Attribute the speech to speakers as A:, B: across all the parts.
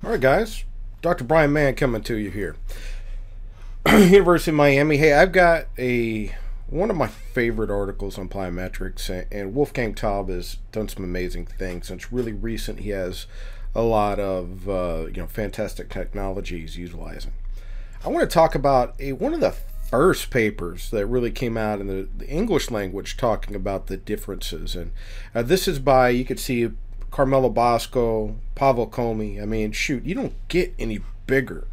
A: All right, guys. Dr. Brian Mann coming to you here. University of Miami. Hey, I've got one of my favorite articles on plyometrics, and Wolfgang Taub has done some amazing things. Since really recent, he has a lot of fantastic technologies utilizing. I want to talk about one of the first papers that really came out in the English language talking about the differences, and this is by, you could see, CARMELLO Bosco, Pavel Comey. I mean, shoot, you don't get any bigger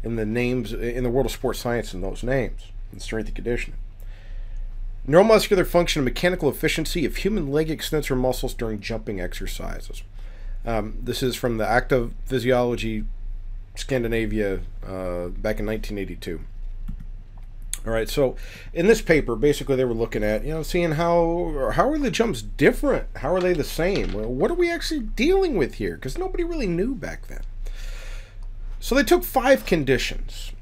A: in the names in the world of sports science than those names in strength and conditioning. Neuromuscular function and mechanical efficiency of human leg extensor muscles during jumping exercises. This is from the Active Physiology Scandinavia back in 1982. All right, so in this paper, basically they were looking at, seeing how are the jumps different? How are they the same? Well, what are we actually dealing with here? Because nobody really knew back then. So they took 5 conditions.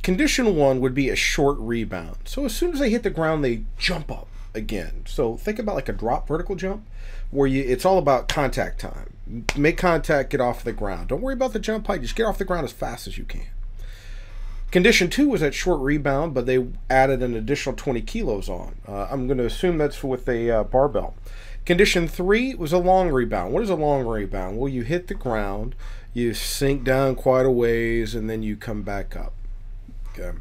A: Condition 1 would be a short rebound. So as soon as they hit the ground, they jump up again. So think about like a drop vertical jump, where it's all about contact time. Make contact, get off the ground. Don't worry about the jump height. Just get off the ground as fast as you can. Condition 2 was that short rebound, but they added an additional 20 kilos on. I'm going to assume that's with a barbell. Condition 3 was a long rebound. What is a long rebound? Well, you hit the ground, you sink down quite a ways, and then you come back up. Okay.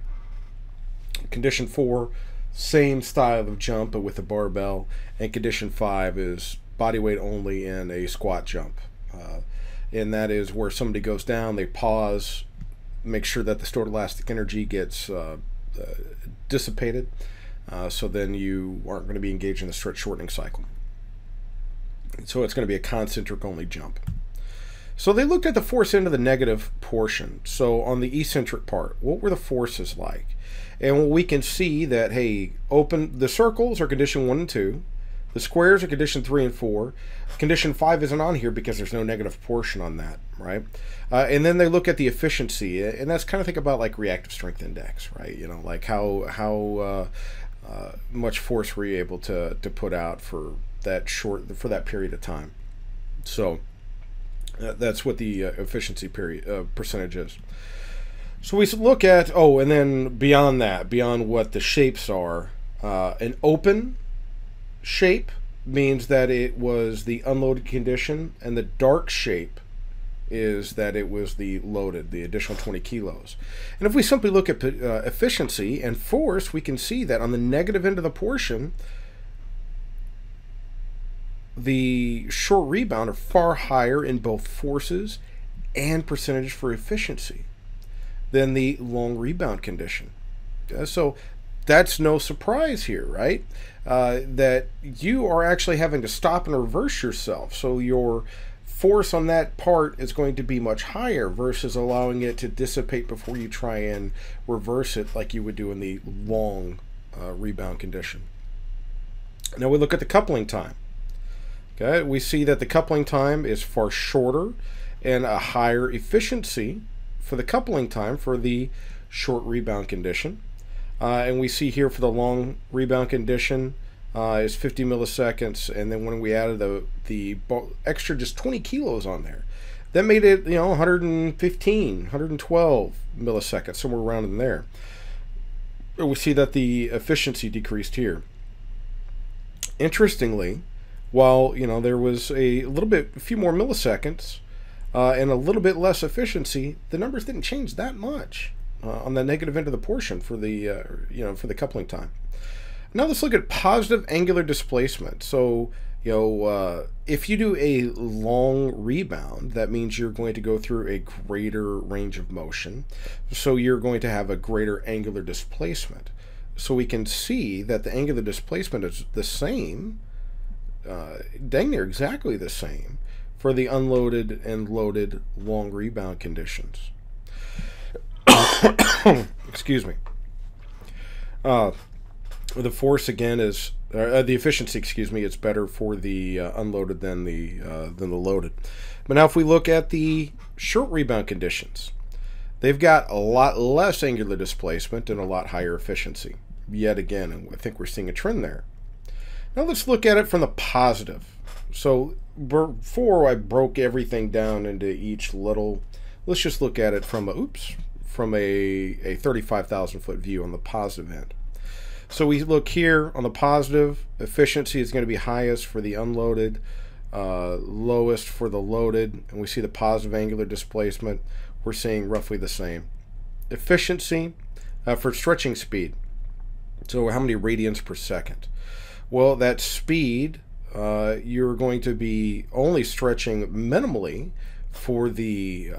A: Condition 4, same style of jump, but with a barbell. And condition 5 is body weight only in a squat jump. And that is where somebody goes down, they pause, make sure that the stored elastic energy gets dissipated, so then you aren't going to be engaged in the stretch shortening cycle. So it's going to be a concentric only jump. So they looked at the force into the negative portion. So on the eccentric part, what were the forces like? And we can see that, hey, the circles are condition 1 and 2. The squares are condition 3 and 4. Condition 5 isn't on here because there's no negative portion on that, right? And then they look at the efficiency, and that's kind of think about like reactive strength index, right? Like how much force were you able to put out for that period of time. So that's what the efficiency percentage is. So we look at, and then beyond that, beyond what the shapes are, an open shape means that it was the unloaded condition, and the dark shape is that it was the loaded, the additional 20 kilos. And if we simply look at efficiency and force, we can see that on the negative end of the portion, the short rebound are far higher in both forces and percentage for efficiency than the long rebound condition. So that's no surprise here, right? That you are actually having to stop and reverse yourself. So your force on that part is going to be much higher versus allowing it to dissipate before you try and reverse it like you would do in the long rebound condition. Now we look at the coupling time. Okay, we see that the coupling time is far shorter and a higher efficiency for the coupling time for the short rebound condition. And we see here for the long rebound condition is 50 milliseconds, and then when we added the extra just 20 kilos on there, that made it 115, 112 milliseconds, somewhere around in there. We see that the efficiency decreased here. Interestingly, while there was a few more milliseconds and a little bit less efficiency, the numbers didn't change that much on the negative end of the portion for the for the coupling time. Now let's look at positive angular displacement. So if you do a long rebound, that means you're going to go through a greater range of motion, so you're going to have a greater angular displacement. So we can see that the angular displacement is the same, dang near exactly the same, for the unloaded and loaded long rebound conditions. Excuse me. The force again is the efficiency. Excuse me. It's better for the unloaded than the loaded. But now, if we look at the short rebound conditions, they've got a lot less angular displacement and a lot higher efficiency. Yet again, and I think we're seeing a trend there. Now let's look at it from the positive. So before I broke everything down into each little let's just look at it from a 35,000 foot view on the positive end. So we look here on the positive, efficiency is going to be highest for the unloaded, lowest for the loaded, and we see the positive angular displacement. We're seeing roughly the same. Efficiency for stretching speed. So how many radians per second? Well, that speed, you're going to be only stretching minimally for the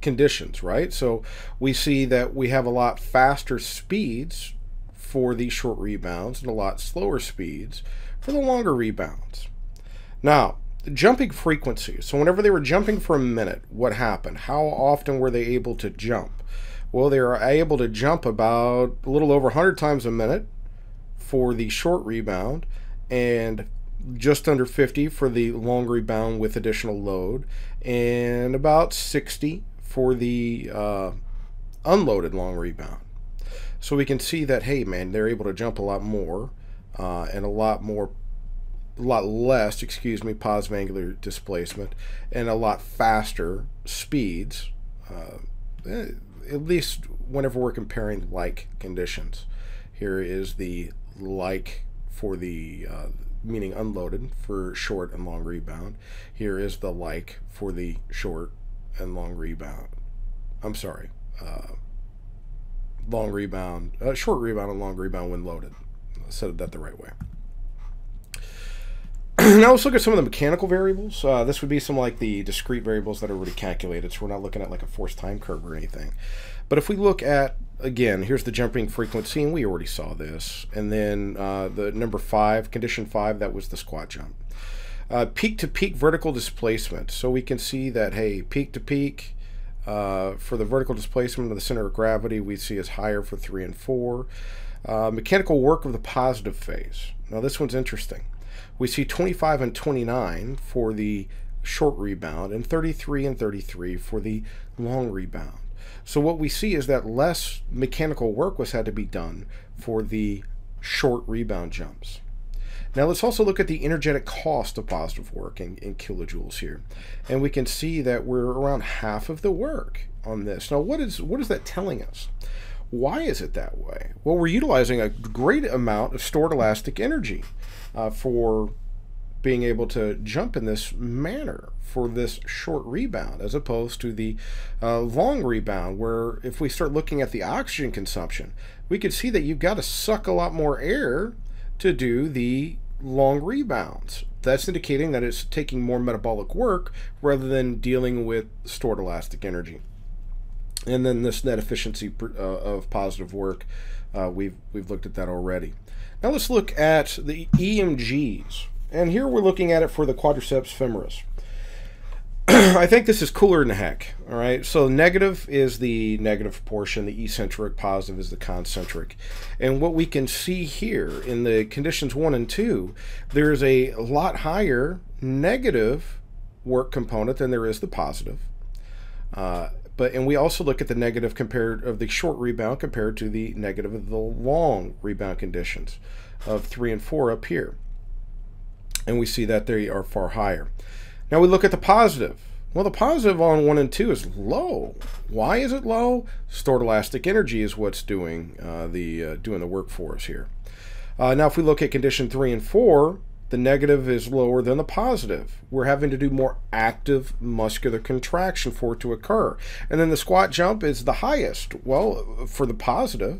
A: conditions, right? So we see that we have a lot faster speeds for the short rebounds and a lot slower speeds for the longer rebounds. Now, the jumping frequency. So whenever they were jumping for a minute, what happened? How often were they able to jump? Well, they were able to jump about a little over 100 times a minute for the short rebound and just under 50 for the long rebound with additional load, and about 60 for the unloaded long rebound. So we can see that, hey man, they're able to jump a lot more and a lot less, positive angular displacement, and a lot faster speeds, at least whenever we're comparing like conditions. Here is the like for the meaning unloaded for short and long rebound. Here is the like for the short and long rebound. I'm sorry, long rebound, short rebound and long rebound when loaded. I said that the right way. Now let's look at some of the mechanical variables. This would be some like the discrete variables that are already calculated, so we're not looking at like a forced time curve or anything. But if we look at, again, here's the jumping frequency, and we already saw this. And then the number 5, condition 5, that was the squat jump. Peak to peak vertical displacement. So we can see that, hey, peak to peak for the vertical displacement of the center of gravity, we see is higher for 3 and 4. Mechanical work of the positive phase. Now this one's interesting. We see 25 and 29 for the short rebound and 33 and 33 for the long rebound. So what we see is that less mechanical work had to be done for the short rebound jumps. Now let's also look at the energetic cost of positive work in kilojoules here. And we can see that we're around half of the work on this. Now what is that telling us? Why is it that way? Well, we're utilizing a great amount of stored elastic energy for being able to jump in this manner for this short rebound, as opposed to the long rebound, where if we start looking at the oxygen consumption, we can see that you've got to suck a lot more air to do the long rebounds. That's indicating that it's taking more metabolic work rather than dealing with stored elastic energy. And then this net efficiency of positive work, we've looked at that already. Now let's look at the EMGs. And here we're looking at it for the quadriceps femoris. I think this is cooler than heck. All right, so negative is the negative portion, the eccentric, positive is the concentric. And what we can see here in the conditions 1 and 2, there's a lot higher negative work component than there is the positive. And we also look at the negative compared of the short rebound compared to the negative of the long rebound conditions of 3 and 4 up here. And we see that they are far higher. Now we look at the positive. Well, the positive on 1 and 2 is low. Why is it low? Stored elastic energy is what's doing the work for us here. Now if we look at condition 3 and 4, the negative is lower than the positive. We're having to do more active muscular contraction for it to occur. And then the squat jump is the highest. Well, for the positive,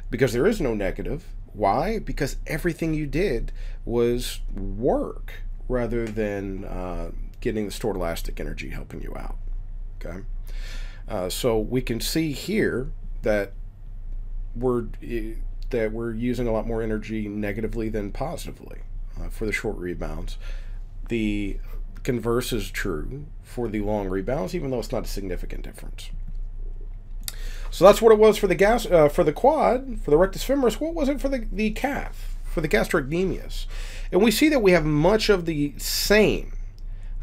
A: because there is no negative. Why? Because everything you did was work rather than getting the stored elastic energy helping you out. Okay, so we can see here that we're using a lot more energy negatively than positively for the short rebounds. The converse is true for the long rebounds, even though it's not a significant difference. So that's what it was for the for the quad, for the rectus femoris. What was it for the calf, for the gastrocnemius? And we see that we have much of the same,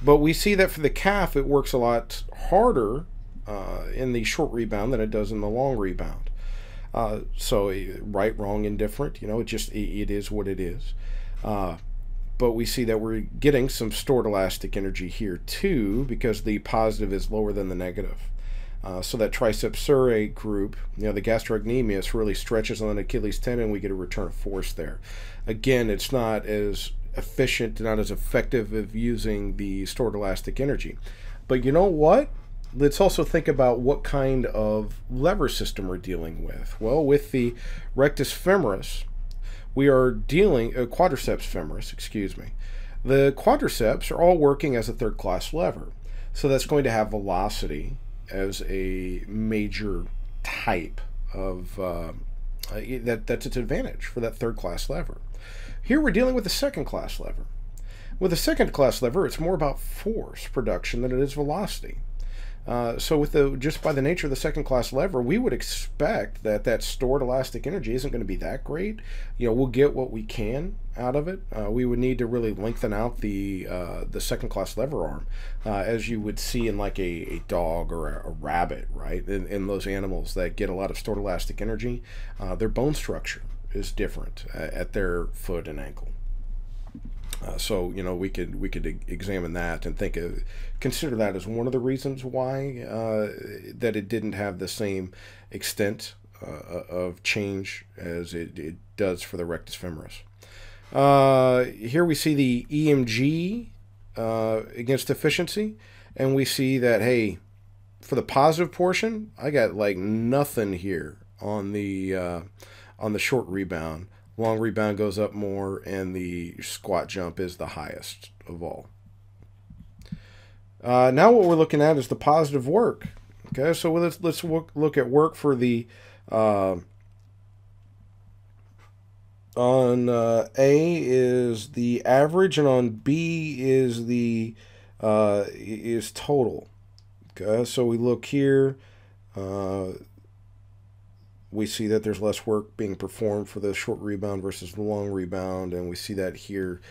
A: but we see that for the calf it works a lot harder in the short rebound than it does in the long rebound. So right, wrong, indifferent. You know, it is what it is. but we see that we're getting some stored elastic energy here too, because the positive is lower than the negative. So that triceps surae group, the gastrocnemius really stretches on the Achilles tendon. We get a return of force there. Again, it's not as efficient, not as effective of using the stored elastic energy. But you know what? Let's also think about what kind of lever system we're dealing with. Well, with the rectus femoris, we are dealing, quadriceps femoris, excuse me. The quadriceps are all working as a third-class lever. So that's going to have velocity as a major type of, that's its advantage for that third-class lever. Here we're dealing with a second-class lever. With a second-class lever, it's more about force production than it is velocity. So with just by the nature of the second-class lever, we would expect that that stored elastic energy isn't going to be that great. We'll get what we can out of it. We would need to really lengthen out the second-class lever arm, as you would see in like a dog or a rabbit, right? In those animals that get a lot of stored elastic energy, their bone structure is different at their foot and ankle. So we could examine that and consider that as one of the reasons why that it didn't have the same extent of change as it does for the rectus femoris. Here we see the EMG against efficiency, and we see that, hey, for the positive portion, I got like nothing here on the short rebound. Long rebound goes up more, and the squat jump is the highest of all. Now what we're looking at is the positive work. Okay, so let's look at work for the on A is the average, and on B is the is total. Okay, so we look here. We see that there's less work being performed for the short rebound versus the long rebound, and we see that here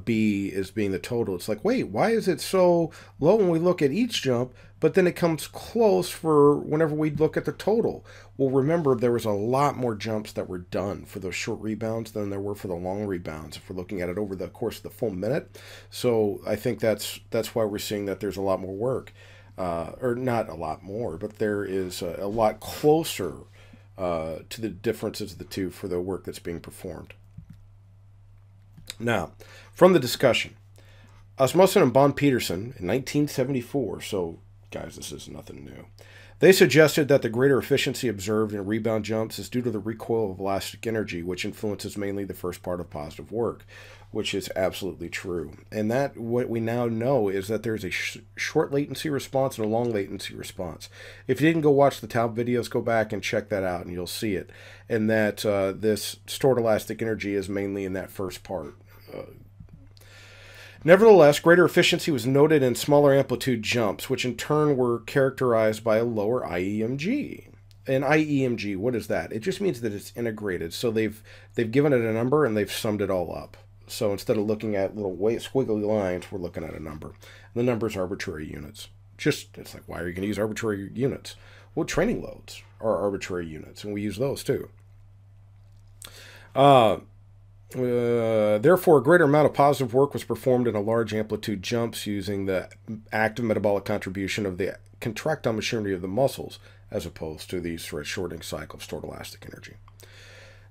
A: B is being the total. It's like, wait, why is it so low when we look at each jump, but then it comes close for whenever we look at the total? Well, remember, there was a lot more jumps that were done for those short rebounds than there were for the long rebounds, if we're looking at it over the course of the full minute. So I think that's why we're seeing that there's a lot more work. Or not a lot more, but there is a lot closer to the differences of the two for the work that's being performed. Now, from the discussion, Asmussen and von Petersen in 1974, so guys, this is nothing new, they suggested that the greater efficiency observed in rebound jumps is due to the recoil of elastic energy, which influences mainly the first part of positive work, which is absolutely true. And that what we now know is that there's a short latency response and a long latency response. If you didn't go watch the Taub videos, go back and check that out, and you'll see it. And that this stored elastic energy is mainly in that first part. Nevertheless, greater efficiency was noted in smaller amplitude jumps, which in turn were characterized by a lower IEMG. And IEMG, what is that? It just means that it's integrated. So they've given it a number and they've summed it all up. So instead of looking at little squiggly lines, we're looking at a number. And the number is arbitrary units. It's like, why are you going to use arbitrary units? Well, training loads are arbitrary units, and we use those too. Therefore, a greater amount of positive work was performed in a large amplitude jumps using the active metabolic contribution of the contractile machinery of the muscles, as opposed to the shortening cycle of stored elastic energy.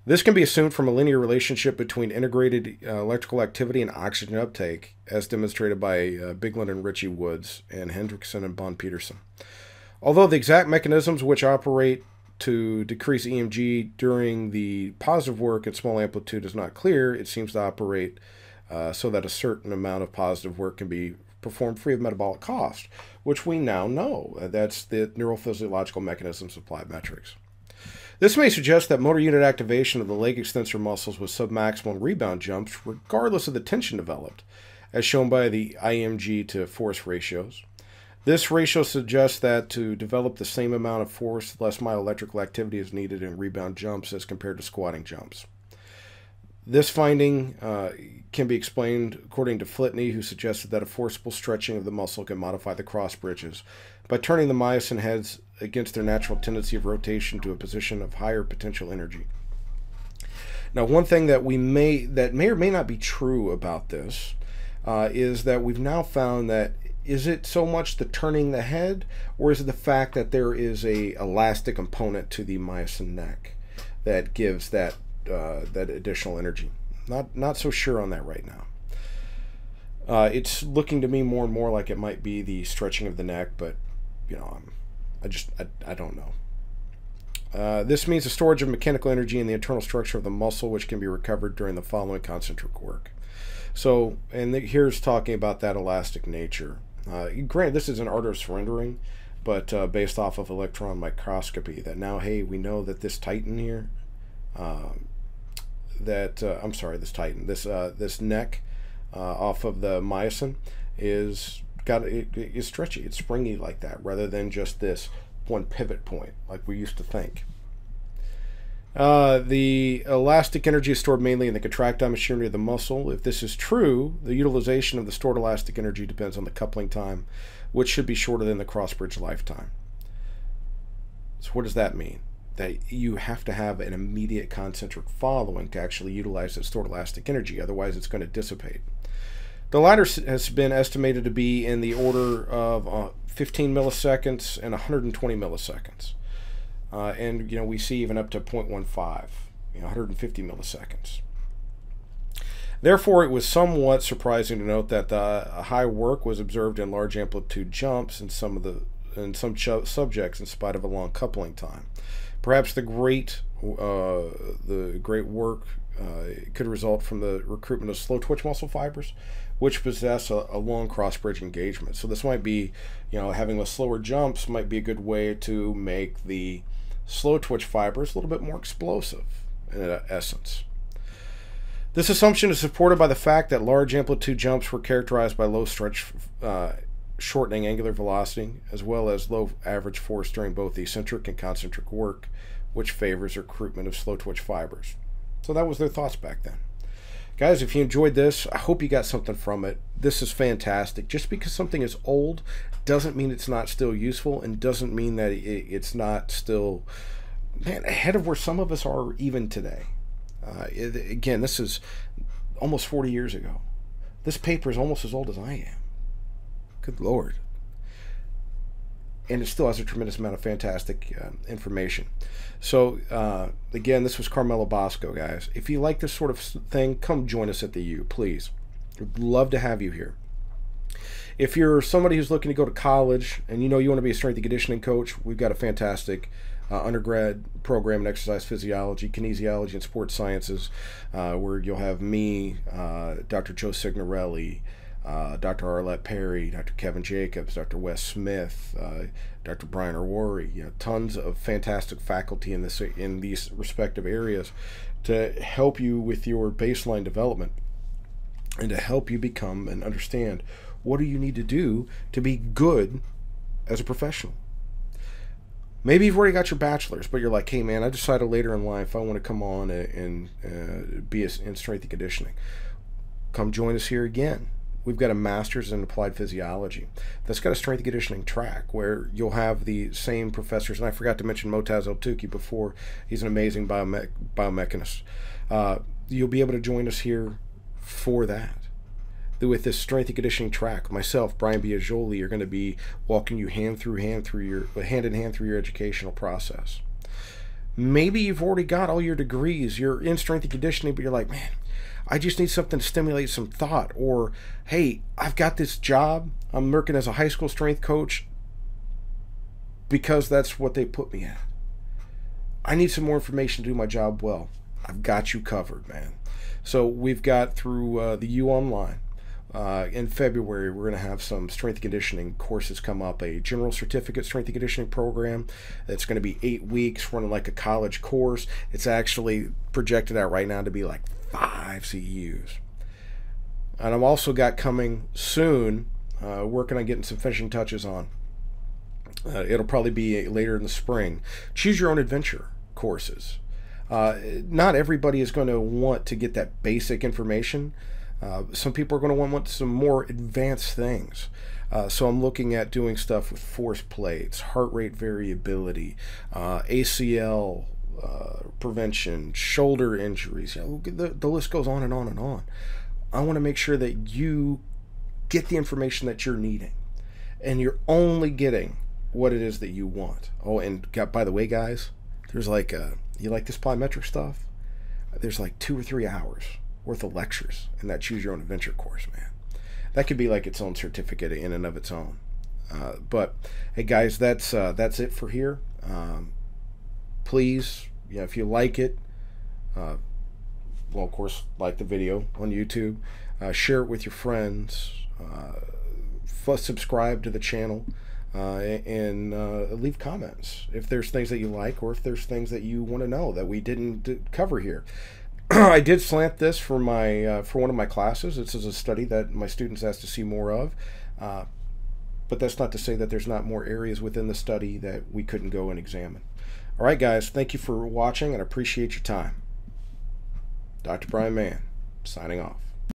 A: This can be assumed from a linear relationship between integrated electrical activity and oxygen uptake, as demonstrated by Bigland and Ritchie Woods and Hendrickson and von Petersen. Although the exact mechanisms which operate to decrease EMG during the positive work at small amplitude is not clear, it seems to operate so that a certain amount of positive work can be performed free of metabolic cost, which we now know. That's the neurophysiological mechanisms of plyometrics. This may suggest that motor unit activation of the leg extensor muscles with submaximal rebound jumps, regardless of the tension developed, as shown by the IMG to force ratios. This ratio suggests that to develop the same amount of force, less myoelectrical activity is needed in rebound jumps as compared to squatting jumps. This finding can be explained according to Flitney, who suggested that a forcible stretching of the muscle can modify the cross bridges by turning the myosin heads against their natural tendency of rotation to a position of higher potential energy. Now, one thing that may or may not be true about this is that we've now found that, is it so much the turning the head, or is it the fact that there is a elastic component to the myosin neck that gives that that additional energy? Not so sure on that right now. It's looking to me more and more like it might be the stretching of the neck, but you know, I don't know. This means the storage of mechanical energy in the internal structure of the muscle, which can be recovered during the following concentric work. So, and here's talking about that elastic nature. Granted, this is an artist's rendering, but based off of electron microscopy, that now, hey, we know that this titan here, this neck off of the myosin is stretchy, it's springy like that, rather than just this one pivot point like we used to think. The elastic energy is stored mainly in the contractile machinery of the muscle. If this is true, the utilization of the stored elastic energy depends on the coupling time, which should be shorter than the cross-bridge lifetime. So what does that mean? That you have to have an immediate concentric following to actually utilize that stored elastic energy, otherwise it's going to dissipate. The latter has been estimated to be in the order of 15 milliseconds and 120 milliseconds. And you know, we see even up to 0.15, 150 milliseconds. Therefore, it was somewhat surprising to note that the high work was observed in large amplitude jumps in some subjects, in spite of a long coupling time. Perhaps the great work could result from the recruitment of slow twitch muscle fibers, which possess a long cross-bridge engagement. So this might be, having the slower jumps might be a good way to make the slow twitch fibers a little bit more explosive in essence. This assumption is supported by the fact that large amplitude jumps were characterized by low stretch shortening angular velocity, as well as low average force during both the eccentric and concentric work, which favors recruitment of slow twitch fibers. So that was their thoughts back then. Guys, if you enjoyed this, I hope you got something from it. This is fantastic. Just because something is old doesn't mean it's not still useful, and doesn't mean that it's not still, ahead of where some of us are even today. Again, this is almost 40 years ago. This paper is almost as old as I am. Good Lord. And it still has a tremendous amount of fantastic information. So, again, this was Carmelo Bosco, guys. If you like this sort of thing, come join us at the U, please. We'd love to have you here. If you're somebody who's looking to go to college and you want to be a strength and conditioning coach, we've got a fantastic undergrad program in exercise physiology, kinesiology, and sports sciences, where you'll have me, Dr. Joe Signorelli, Dr. Arlette Perry, Dr. Kevin Jacobs, Dr. Wes Smith, Dr. Brian Orwari, tons of fantastic faculty in these respective areas to help you with your baseline development and to help you become and understand what do you need to do to be good as a professional. Maybe you've already got your bachelor's, but you're like, hey man, I decided later in life I want to come on and be in strength and conditioning. Come join us here again. We've got a master's in applied physiology that's got a strength and conditioning track where you'll have the same professors. And I forgot to mention Motaz El-Tuki before. He's an amazing biomechanist. You'll be able to join us here for that. With this strength and conditioning track, myself, Brian Biagioli, are going to be walking you hand in hand through your educational process. Maybe you've already got all your degrees, you're in strength and conditioning, but you're like, man, I just need something to stimulate some thought. Or, hey, I've got this job, I'm working as a high school strength coach because that's what they put me at. I need some more information to do my job well. I've got you covered, man. So we've got through the U Online. In February, we're going to have some strength and conditioning courses come up, a general certificate strength and conditioning program that's going to be 8 weeks, running like a college course. It's actually projected out right now to be like 5 CEUs. And I've also got coming soon, working on getting some finishing touches on. It'll probably be later in the spring. Choose your own adventure courses. Not everybody is going to want to get that basic information. Some people are going to want some more advanced things. So I'm looking at doing stuff with force plates, heart rate variability, ACL prevention, shoulder injuries. The list goes on and on and on. I want to make sure that you get the information that you're needing, and you're only getting what it is that you want. Oh, and by the way, guys, there's like you like this plyometric stuff? There's like 2 or 3 hours worth of lectures in that Choose Your Own Adventure course, man. That could be like its own certificate in and of its own. But hey, guys, that's it for here. Please, if you like it, well, of course, like the video on YouTube, share it with your friends, subscribe to the channel, and leave comments if there's things that you like, or if there's things that you want to know that we didn't cover here. I did slant this for one of my classes. This is a study that my students asked to see more of, but that's not to say that there's not more areas within the study that we couldn't go and examine. All right, guys, thank you for watching, and I appreciate your time. Dr. Brian Mann, signing off.